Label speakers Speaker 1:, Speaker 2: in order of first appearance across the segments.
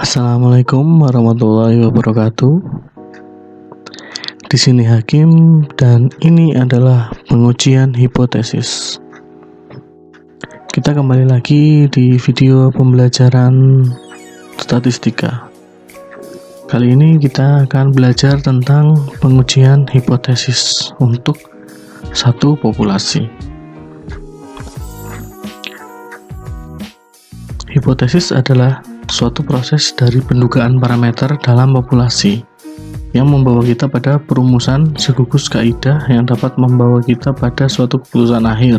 Speaker 1: Assalamualaikum warahmatullahi wabarakatuh. Di sini Hakim dan ini adalah pengujian hipotesis. Kita kembali lagi di video pembelajaran statistika. Kali ini kita akan belajar tentang pengujian hipotesis untuk satu populasi. Hipotesis adalah suatu proses dari pendugaan parameter dalam populasi yang membawa kita pada perumusan segugus kaidah yang dapat membawa kita pada suatu keputusan akhir,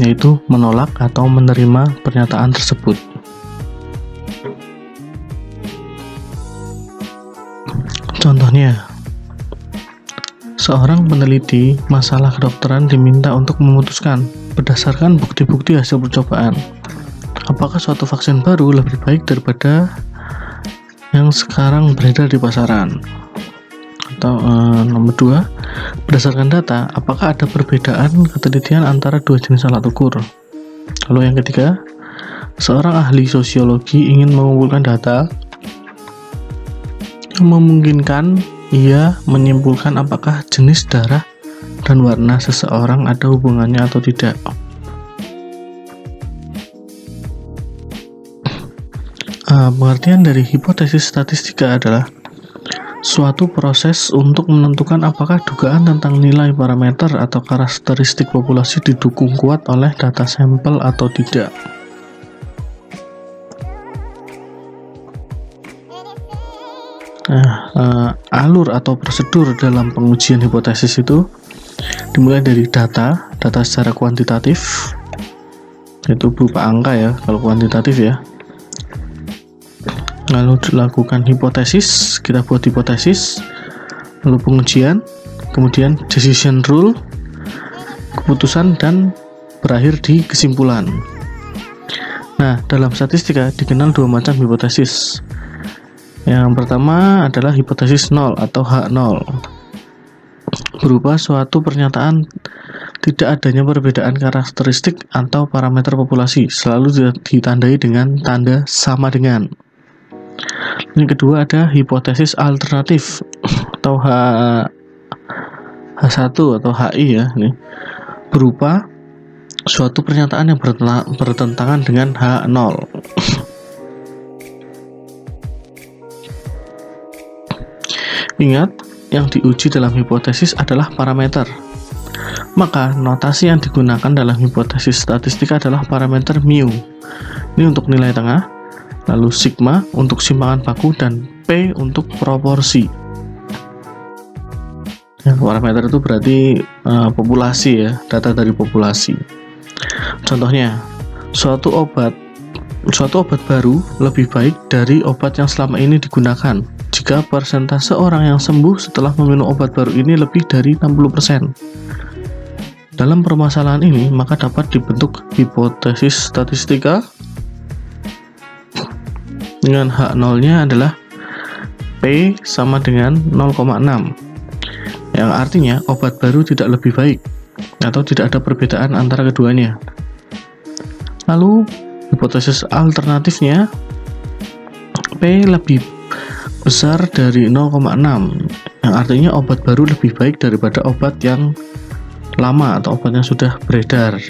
Speaker 1: yaitu menolak atau menerima pernyataan tersebut. Contohnya, seorang peneliti masalah kedokteran diminta untuk memutuskan berdasarkan bukti-bukti hasil percobaan apakah suatu vaksin baru lebih baik daripada yang sekarang beredar di pasaran. Atau nomor 2, berdasarkan data, apakah ada perbedaan ketelitian antara dua jenis alat ukur. Lalu yang ketiga, seorang ahli sosiologi ingin mengumpulkan data yang memungkinkan ia menyimpulkan apakah jenis darah dan warna seseorang ada hubungannya atau tidak. Pengertian dari hipotesis statistika adalah suatu proses untuk menentukan apakah dugaan tentang nilai parameter atau karakteristik populasi didukung kuat oleh data sampel atau tidak. Alur atau prosedur dalam pengujian hipotesis itu dimulai dari data secara kuantitatif, yaitu berupa angka ya kalau kuantitatif ya. Lalu dilakukan hipotesis, kita buat hipotesis, lalu pengujian, kemudian decision rule, keputusan, dan berakhir di kesimpulan. Nah, dalam statistika dikenal dua macam hipotesis. Yang pertama adalah hipotesis nol atau H0, berupa suatu pernyataan tidak adanya perbedaan karakteristik atau parameter populasi, selalu ditandai dengan tanda sama dengan. Yang kedua ada hipotesis alternatif atau H1 atau HI ya, ini berupa suatu pernyataan yang bertentangan dengan H0. Ingat, yang diuji dalam hipotesis adalah parameter. Maka notasi yang digunakan dalam hipotesis statistika adalah parameter mu. Ini untuk nilai tengah, lalu sigma untuk simpangan baku, dan P untuk proporsi. Ya, parameter itu berarti populasi ya, data dari populasi. Contohnya, suatu obat baru lebih baik dari obat yang selama ini digunakan jika persentase orang yang sembuh setelah meminum obat baru ini lebih dari 60%. Dalam permasalahan ini, maka dapat dibentuk hipotesis statistika dengan H0-nya adalah P sama dengan 0,6, yang artinya obat baru tidak lebih baik atau tidak ada perbedaan antara keduanya. Lalu hipotesis alternatifnya P lebih besar dari 0,6, yang artinya obat baru lebih baik daripada obat yang lama atau obat yang sudah beredar.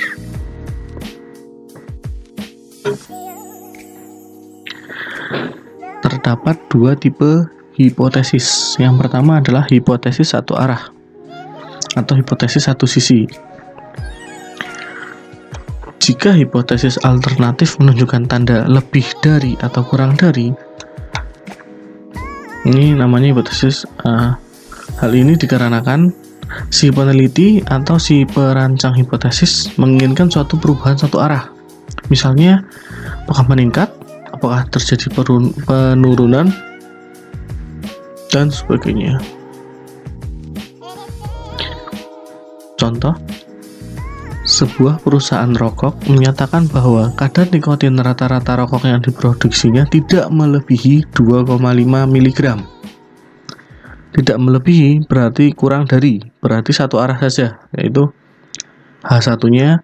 Speaker 1: Terdapat dua tipe hipotesis. Yang pertama adalah hipotesis satu arah atau hipotesis satu sisi. Jika hipotesis alternatif menunjukkan tanda lebih dari atau kurang dari, ini namanya hipotesis. Hal ini dikarenakan si peneliti atau si perancang hipotesis menginginkan suatu perubahan satu arah. Misalnya, apakah meningkat, apakah terjadi penurunan, dan sebagainya. Contoh, sebuah perusahaan rokok menyatakan bahwa kadar nikotin rata-rata rokok yang diproduksinya tidak melebihi 2,5 mg. Tidak melebihi berarti kurang dari, berarti satu arah saja, yaitu H1-nya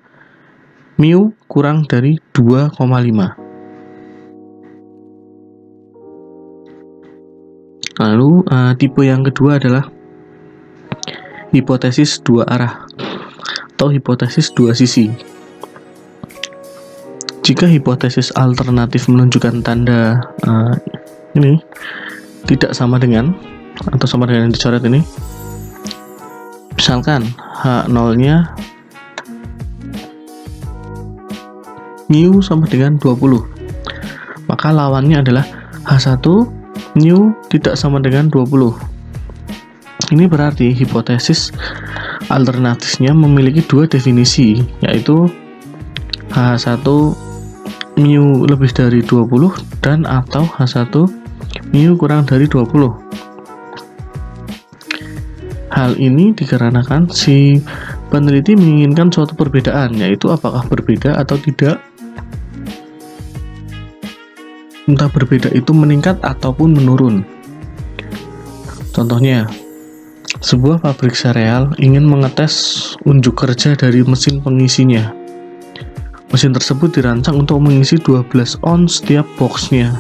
Speaker 1: mu kurang dari 2,5. Lalu tipe yang kedua adalah hipotesis dua arah atau hipotesis dua sisi. Jika hipotesis alternatif menunjukkan tanda ini tidak sama dengan atau sama dengan yang dicoret ini, misalkan H0-nya mu sama dengan 20, maka lawannya adalah H1 mu tidak sama dengan 20. Ini berarti hipotesis alternatifnya memiliki dua definisi, yaitu H1 mu lebih dari 20 dan atau H1 mu kurang dari 20. Hal ini dikarenakan si peneliti menginginkan suatu perbedaan, yaitu apakah berbeda atau tidak. Entah berbeda itu meningkat ataupun menurun. Contohnya, sebuah pabrik sereal ingin mengetes unjuk kerja dari mesin pengisinya. Mesin tersebut dirancang untuk mengisi 12 ons setiap boxnya.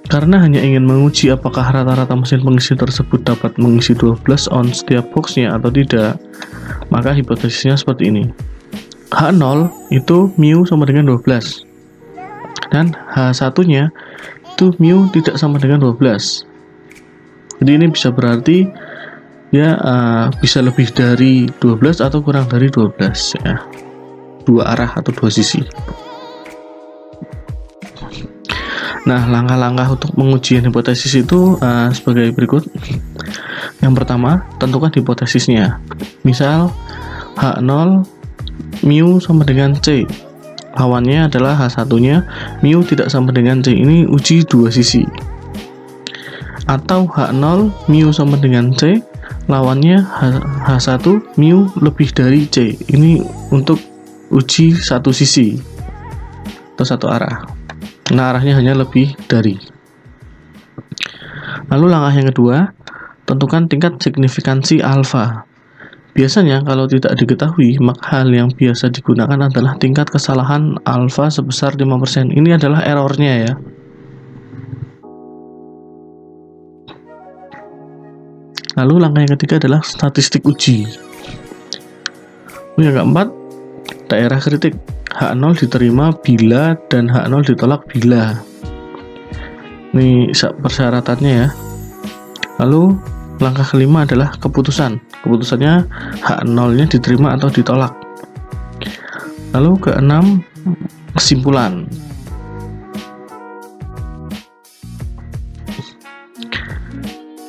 Speaker 1: Karena hanya ingin menguji apakah rata-rata mesin pengisi tersebut dapat mengisi 12 ons setiap boxnya atau tidak, maka hipotesisnya seperti ini. H0 itu mu sama dengan 12, dan H1-nya itu mu tidak sama dengan 12. Jadi ini bisa berarti ya bisa lebih dari 12 atau kurang dari 12 ya. Dua arah atau dua sisi. Nah, langkah-langkah untuk pengujian hipotesis itu sebagai berikut. Yang pertama, tentukan hipotesisnya. Misal H0 mu sama dengan C. Lawannya adalah H1-nya mu tidak sama dengan C. Ini uji dua sisi. Atau H0 mu sama dengan C, lawannya H1 mu lebih dari C. Ini untuk uji satu sisi atau satu arah. Nah, arahnya hanya lebih dari. Lalu langkah yang kedua, tentukan tingkat signifikansi alfa. Biasanya kalau tidak diketahui, maka hal yang biasa digunakan adalah tingkat kesalahan alfa sebesar 5%. Ini adalah errornya ya. Lalu langkah yang ketiga adalah statistik uji. Yang keempat, daerah kritik. H0 diterima bila dan H0 ditolak bila. Ini persyaratannya ya. Lalu langkah kelima adalah keputusan. Keputusannya H0-nya diterima atau ditolak. Lalu keenam, kesimpulan.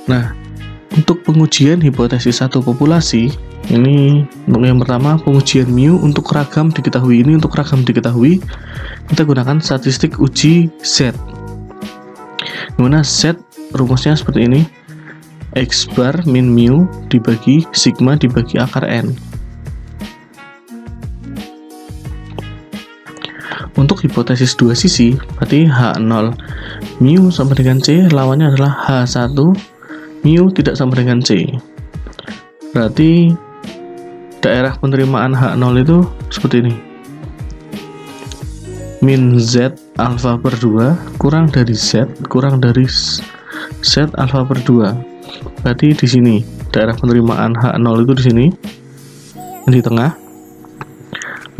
Speaker 1: Nah, untuk pengujian hipotesis satu populasi, ini untuk yang pertama, pengujian mu untuk ragam diketahui. Ini untuk ragam diketahui, kita gunakan statistik uji Z. Dimana Z rumusnya seperti ini: X bar min mu dibagi sigma dibagi akar N. Untuk hipotesis dua sisi, berarti H0 mu sama dengan C, lawannya adalah H1 mu tidak sama dengan C. Berarti daerah penerimaan H0 itu seperti ini. Min Z alfa per 2 kurang dari Z kurang dari Z alfa per 2. Berarti di sini daerah penerimaan H0 itu di sini, di tengah.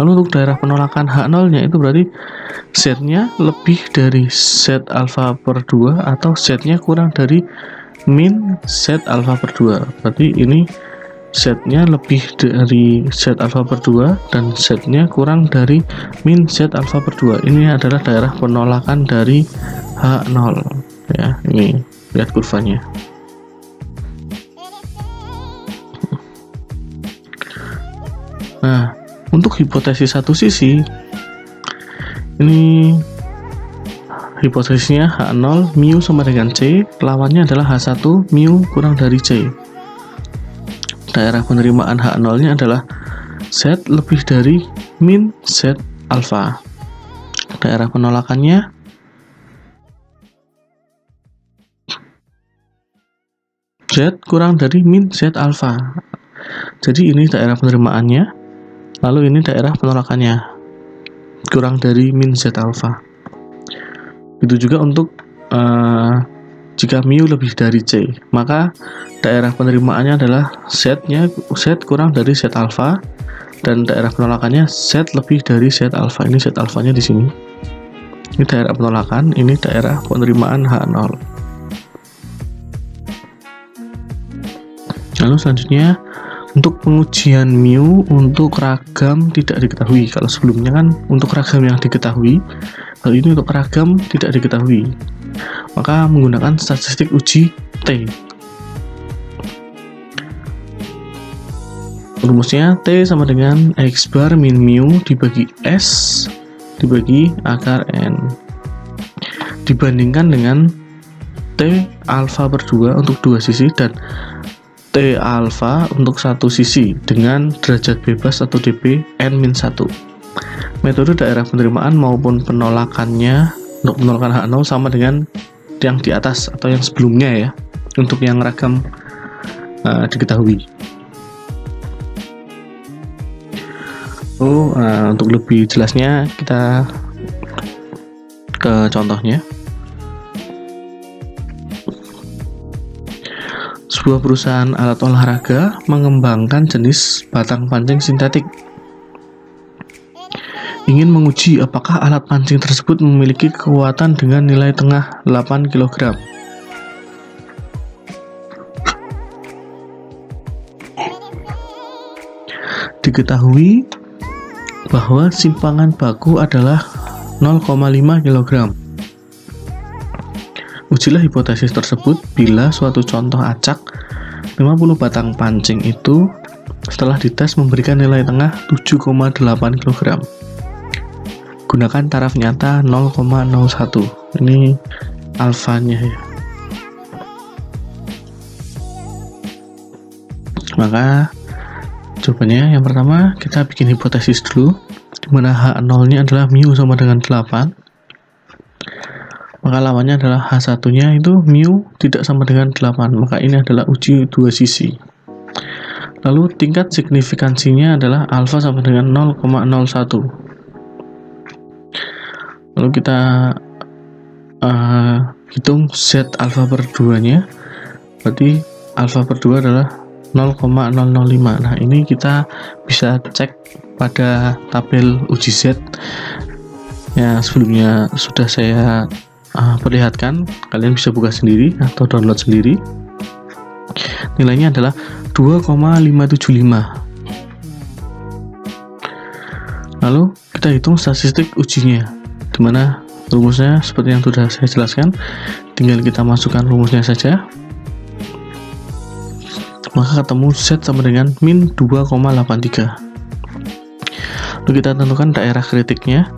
Speaker 1: Lalu untuk daerah penolakan H0-nya itu berarti Z-nya lebih dari Z alfa per 2 atau Z-nya kurang dari min Z alfa per 2. Berarti ini Z-nya lebih dari Z alfa per 2 dan Z-nya kurang dari min Z alfa per 2. Ini adalah daerah penolakan dari H0 ya. Ini lihat kurvanya. Nah, untuk hipotesis satu sisi, ini hipotesisnya H0 mu sama dengan C, lawannya adalah H1 mu kurang dari C. Daerah penerimaan H0-nya adalah Z lebih dari min Z alfa. Daerah penolakannya Z kurang dari min Z alfa. Jadi ini daerah penerimaannya, lalu ini daerah penolakannya, kurang dari min Z alfa. Itu juga untuk jika mu lebih dari C, maka daerah penerimaannya adalah Z kurang dari Z alfa, dan daerah penolakannya Z lebih dari Z alfa. Ini Z alfanya di sini. Ini daerah penolakan, ini daerah penerimaan H0. Lalu selanjutnya untuk pengujian mu untuk ragam tidak diketahui. Kalau sebelumnya kan untuk ragam yang diketahui, kalau ini untuk ragam tidak diketahui, maka menggunakan statistik uji T. Rumusnya T sama dengan X bar min mu dibagi S dibagi akar N, dibandingkan dengan T alfa per 2 untuk dua sisi dan T alfa untuk satu sisi dengan derajat bebas atau dp n-1. Metode daerah penerimaan maupun penolakannya untuk penolakan H0 sama dengan yang di atas atau yang sebelumnya ya, untuk yang ragam diketahui. Untuk lebih jelasnya kita ke contohnya. Sebuah perusahaan alat olahraga mengembangkan jenis batang pancing sintetik. Ingin menguji apakah alat pancing tersebut memiliki kekuatan dengan nilai tengah 8 kg. Diketahui bahwa simpangan baku adalah 0,5 kg. Ujilah hipotesis tersebut bila suatu contoh acak 50 batang pancing itu setelah dites memberikan nilai tengah 7,8 kg. Gunakan taraf nyata 0,01. Ini alfanya ya. Maka jawabannya yang pertama kita bikin hipotesis dulu, dimana H0-nya adalah mu sama dengan 8. Maka lawannya adalah H1-nya itu mu tidak sama dengan 8. Maka ini adalah uji dua sisi. Lalu tingkat signifikansinya adalah alfa sama dengan 0,01. Lalu kita hitung Z alfa per 2-nya. Berarti alfa per 2 adalah 0,005. Nah, ini kita bisa cek pada tabel uji Z yang sebelumnya sudah saya perlihatkan. Kalian bisa buka sendiri atau download sendiri. Nilainya adalah 2,575. Lalu kita hitung statistik ujinya, dimana rumusnya seperti yang sudah saya jelaskan. Tinggal kita masukkan rumusnya saja, maka ketemu Z sama dengan min 2,83. Lalu kita tentukan daerah kritiknya.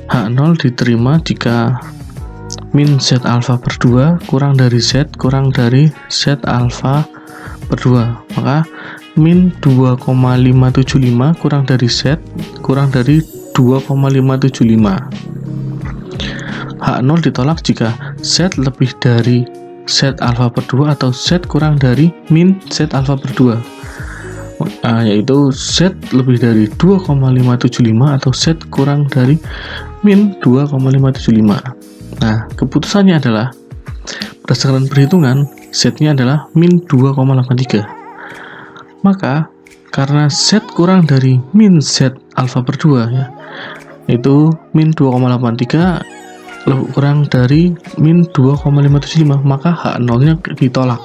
Speaker 1: H0 diterima jika min Z alfa per 2 kurang dari Z kurang dari Z alfa per 2. Maka min 2,575 kurang dari Z kurang dari 2,575. H0 ditolak jika Z lebih dari Z alfa per 2 atau Z kurang dari min Z alfa per 2, yaitu Z lebih dari 2,575 atau Z kurang dari min 2,575. Nah, keputusannya adalah berdasarkan perhitungan Z-nya adalah min 2,83. Maka karena Z kurang dari min Z alfa per 2 ya, itu min 2,83 kurang dari min 2,575, maka H0-nya ditolak.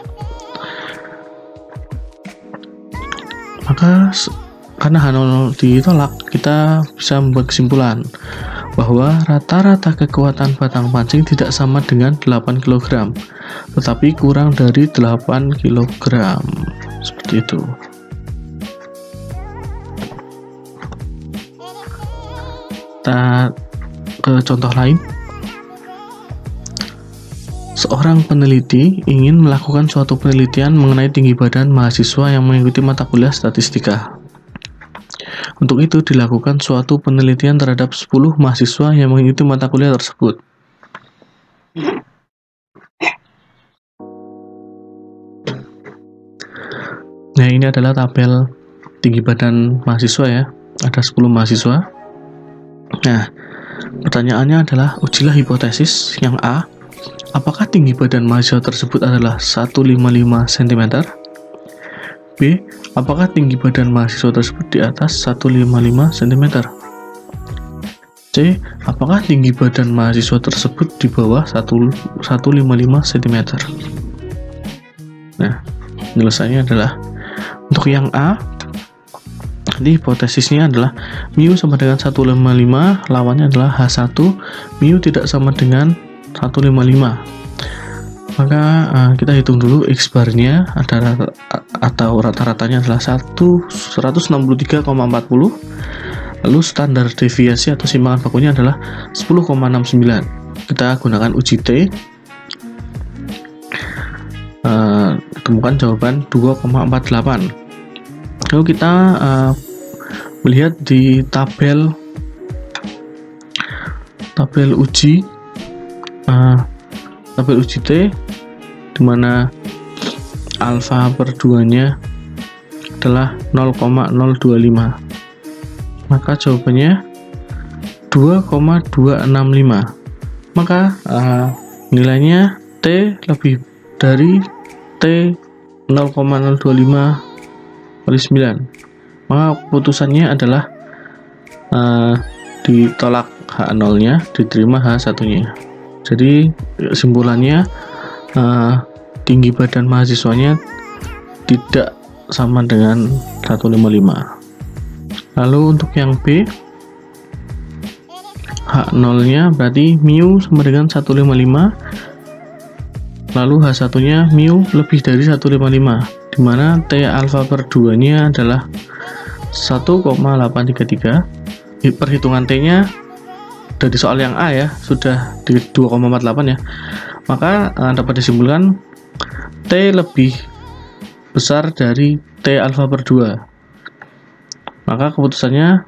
Speaker 1: Maka karena H0 ditolak, kita bisa membuat kesimpulan bahwa rata-rata kekuatan batang pancing tidak sama dengan 8 kg, tetapi kurang dari 8 kg. Seperti itu. Kita ke contoh lain. Seorang peneliti ingin melakukan suatu penelitian mengenai tinggi badan mahasiswa yang mengikuti mata kuliah statistika. Untuk itu dilakukan suatu penelitian terhadap 10 mahasiswa yang mengikuti mata kuliah tersebut. Nah, ini adalah tabel tinggi badan mahasiswa ya. Ada 10 mahasiswa. Nah, pertanyaannya adalah ujilah hipotesis yang A apakah tinggi badan mahasiswa tersebut adalah 155 cm? B. Apakah tinggi badan mahasiswa tersebut di atas 155 cm? C. Apakah tinggi badan mahasiswa tersebut di bawah 155 cm? Nah, penyelesaiannya adalah untuk yang A, jadi hipotesisnya adalah mu sama dengan 155, lawannya adalah H1, mu tidak sama dengan 155. Maka kita hitung dulu X barnya atau rata-ratanya adalah 163,40. Lalu standar deviasi atau simpangan bakunya adalah 10,69. Kita gunakan uji T. Temukan jawaban 2,48. Lalu kita melihat di tabel uji T, di mana alfa per 2-nya adalah 0,025. Maka jawabannya 2,265. Maka nilainya T lebih dari T 0,025 kali 9. Maka keputusannya adalah ditolak H0 nya, diterima H1 nya. Jadi kesimpulannya tinggi badan mahasiswanya tidak sama dengan 155. Lalu untuk yang B, H0 nya berarti mu sama dengan 155, lalu H1 nya mu lebih dari 155, dimana T alfa per 2 nya adalah 1,833. Perhitungan T nya dari soal yang A ya, sudah di 2,48 ya. Maka dapat disimpulkan T lebih besar dari T alfa per 2. Maka keputusannya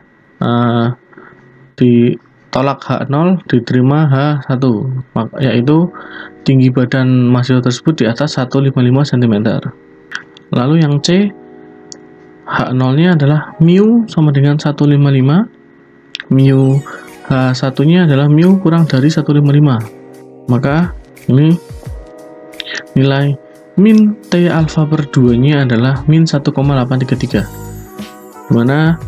Speaker 1: ditolak H0, diterima H1, yaitu tinggi badan mahasiswa tersebut di atas 155 cm. Lalu yang C, H0 nya adalah mu sama dengan 155, mu H1 nya adalah mu kurang dari 155. Maka ini nilai min T alfa per 2 nya adalah min 1,833, dimana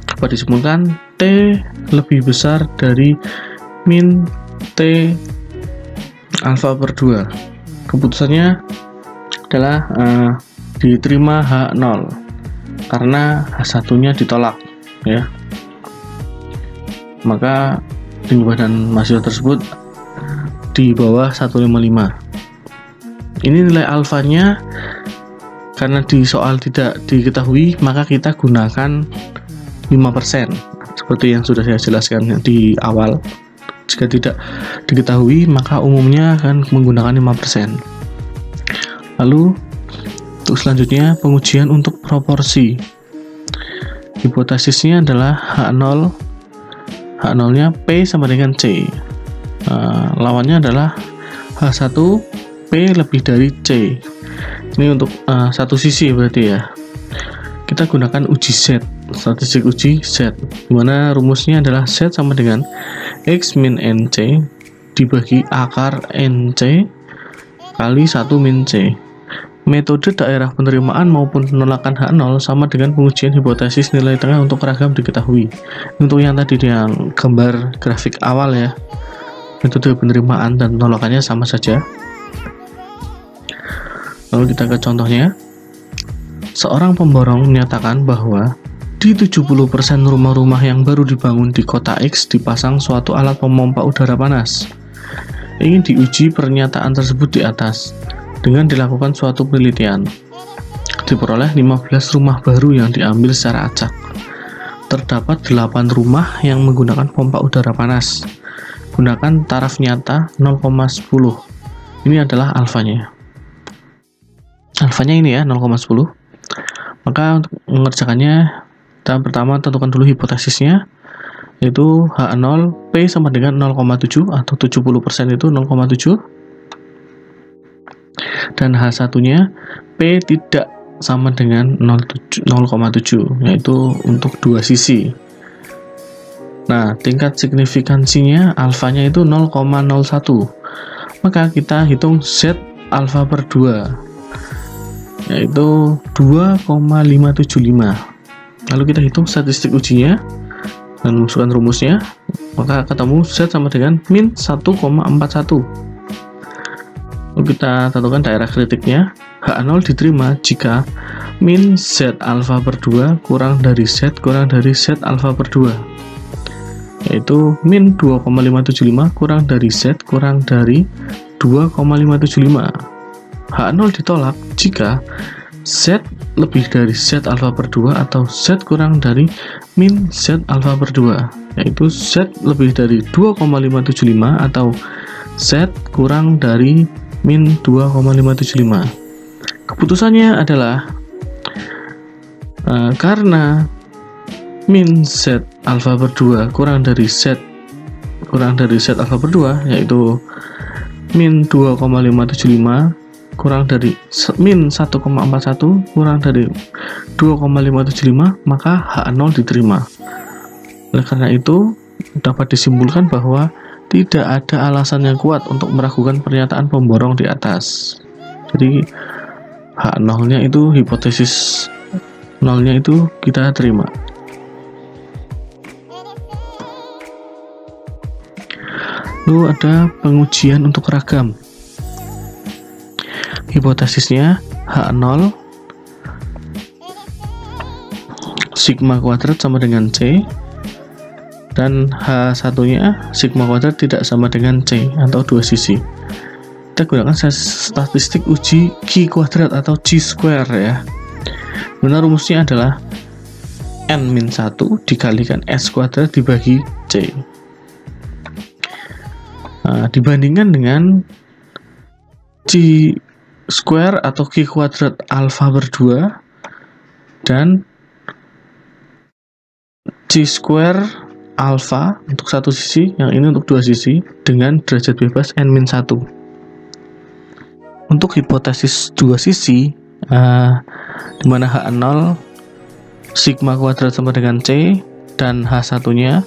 Speaker 1: dapat disimpulkan T lebih besar dari min T alfa per 2. Keputusannya adalah diterima H0 karena H1 nya ditolak ya. Maka tinggi badan mahasiswa tersebut di bawah 155. Ini nilai alfanya. Karena di soal tidak diketahui, maka kita gunakan 5%, seperti yang sudah saya jelaskan di awal. Jika tidak diketahui, maka umumnya akan menggunakan 5%. Lalu untuk selanjutnya, pengujian untuk proporsi. Hipotesisnya adalah H0 nya P sama dengan C. Lawannya adalah H1, P lebih dari C. Ini untuk satu sisi berarti ya. Kita gunakan uji Z, statistik uji Z, dimana rumusnya adalah Z sama dengan X min NC dibagi akar NC kali 1 min C. Metode daerah penerimaan maupun penolakan H0 sama dengan pengujian hipotesis nilai tengah untuk ragam diketahui. Untuk yang tadi yang gambar grafik awal ya, metode penerimaan dan penolakannya sama saja. Lalu kita ke contohnya. Seorang pemborong menyatakan bahwa di 70% rumah-rumah yang baru dibangun di kota X dipasang suatu alat pemompa udara panas. Ingin diuji pernyataan tersebut di atas dengan dilakukan suatu penelitian. Diperoleh 15 rumah baru yang diambil secara acak. Terdapat 8 rumah yang menggunakan pompa udara panas. Gunakan taraf nyata 0,10. Ini adalah alfanya. Alfanya ini ya 0,10. Maka untuk mengerjakannya, tahap pertama tentukan dulu hipotesisnya, yaitu H0 P sama dengan 0,7 atau 70% itu 0,7, dan H1 nya P tidak sama dengan 0,7, yaitu untuk dua sisi. Nah, tingkat signifikansinya alfanya itu 0,01. maka kita hitung Z alfa per 2, yaitu 2,575. Lalu kita hitung statistik ujinya dan masukkan rumusnya, maka ketemu Z sama dengan min 1,41. Lalu kita tentukan daerah kritiknya. H0 diterima jika min Z alfa per 2 kurang dari Z alfa per 2, yaitu min 2,575 kurang dari Z kurang dari 2,575. H0 ditolak jika Z lebih dari Z alfa per 2 atau Z kurang dari min Z alfa per 2, yaitu Z lebih dari 2,575 atau Z kurang dari min 2,575. Keputusannya adalah karena min Z alfa per 2 kurang dari Z alfa per 2, yaitu min 2,575 kurang dari min 1,41 kurang dari 2,575, maka H0 diterima. Oleh karena itu, dapat disimpulkan bahwa tidak ada alasan yang kuat untuk meragukan pernyataan pemborong di atas. Jadi H0-nya itu, hipotesis 0-nya itu kita terima. Lalu ada pengujian untuk ragam. Hipotesisnya H0 sigma kuadrat sama dengan C, dan H1-nya sigma kuadrat tidak sama dengan C atau dua sisi. Kita gunakan statistik uji Q kuadrat atau G square ya. Benar, rumusnya adalah N-1 dikalikan S kuadrat dibagi C. Dibandingkan dengan G square atau Q kuadrat alfa per 2 dan G square alfa untuk satu sisi, yang ini untuk dua sisi dengan derajat bebas N-1. Untuk hipotesis dua sisi, di mana H0 sigma kuadrat sama dengan C dan H1-nya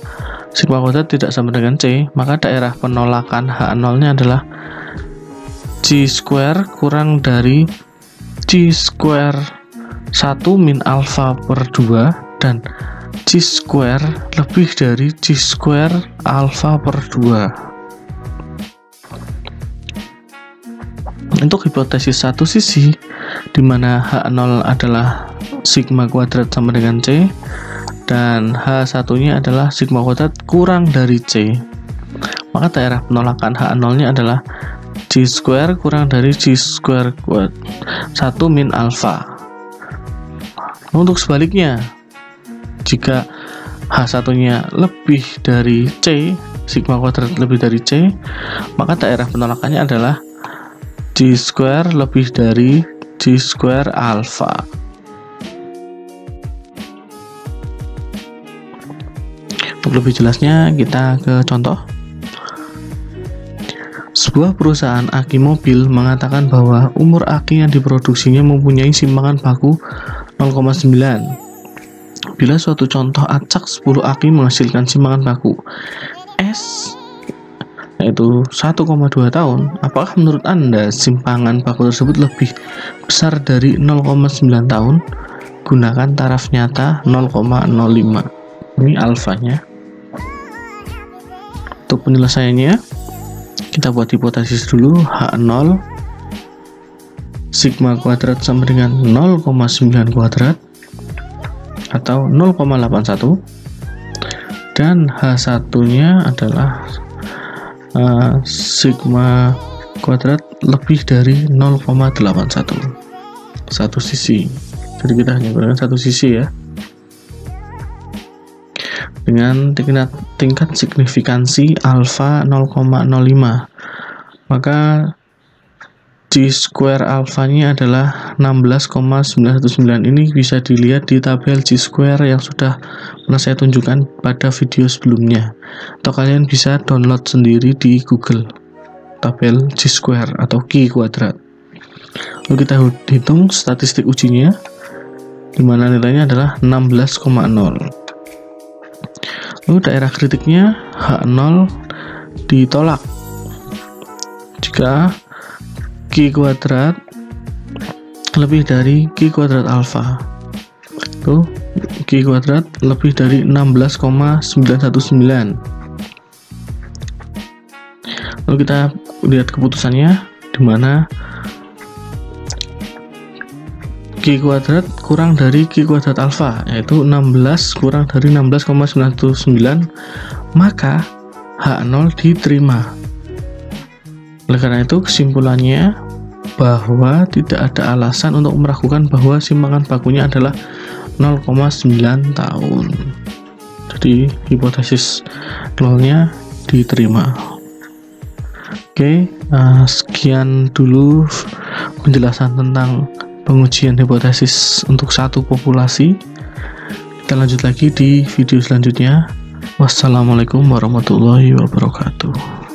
Speaker 1: sigma kuadrat tidak sama dengan C, maka daerah penolakan H0-nya adalah G square kurang dari G square 1 min alfa per 2 dan G square lebih dari G square alfa per 2. Untuk hipotesis satu sisi, di mana H0 adalah sigma kuadrat sama dengan C dan H1-nya adalah sigma kuadrat kurang dari C, maka daerah penolakan H0-nya adalah G square kurang dari G square 1 min alfa. Untuk sebaliknya, jika H1-nya lebih dari C, sigma kuadrat lebih dari C, maka daerah penolakannya adalah G square lebih dari G square alfa. Untuk lebih jelasnya, kita ke contoh. Sebuah perusahaan aki mobil mengatakan bahwa umur aki yang diproduksinya mempunyai simpangan baku 0,9. Bila suatu contoh acak 10 aki menghasilkan simpangan baku S yaitu 1,2 tahun, apakah menurut Anda simpangan baku tersebut lebih besar dari 0,9 tahun? Gunakan taraf nyata 0,05. Ini alfanya. Untuk penyelesaiannya, kita buat hipotesis dulu. H0 sigma kuadrat sama dengan 0,9 kuadrat atau 0,81, dan H1-nya adalah sigma kuadrat lebih dari 0,81, satu sisi. Jadi kita hanya gunakan satu sisi ya, dengan tingkat signifikansi alfa 0,05. Maka G square alfanya adalah 16,919. Ini bisa dilihat di tabel G square yang sudah pernah saya tunjukkan pada video sebelumnya, atau kalian bisa download sendiri di Google tabel G square atau Q kuadrat. Lalu kita hitung statistik ujinya, di mana nilainya adalah 16,0. Lalu daerah kritiknya H0 ditolak jika Q kuadrat lebih dari Q kuadrat alfa. Tuh, Q kuadrat lebih dari 16,919. Lalu kita lihat keputusannya, di mana Q kuadrat kurang dari Q kuadrat alfa, yaitu 16 kurang dari 16,919, maka H0 diterima. Oleh karena itu, kesimpulannya bahwa tidak ada alasan untuk meragukan bahwa simpangan bakunya adalah 0,9 tahun. Jadi hipotesis nolnya diterima. Oke, sekian dulu penjelasan tentang pengujian hipotesis untuk satu populasi. Kita lanjut lagi di video selanjutnya. Wassalamualaikum warahmatullahi wabarakatuh.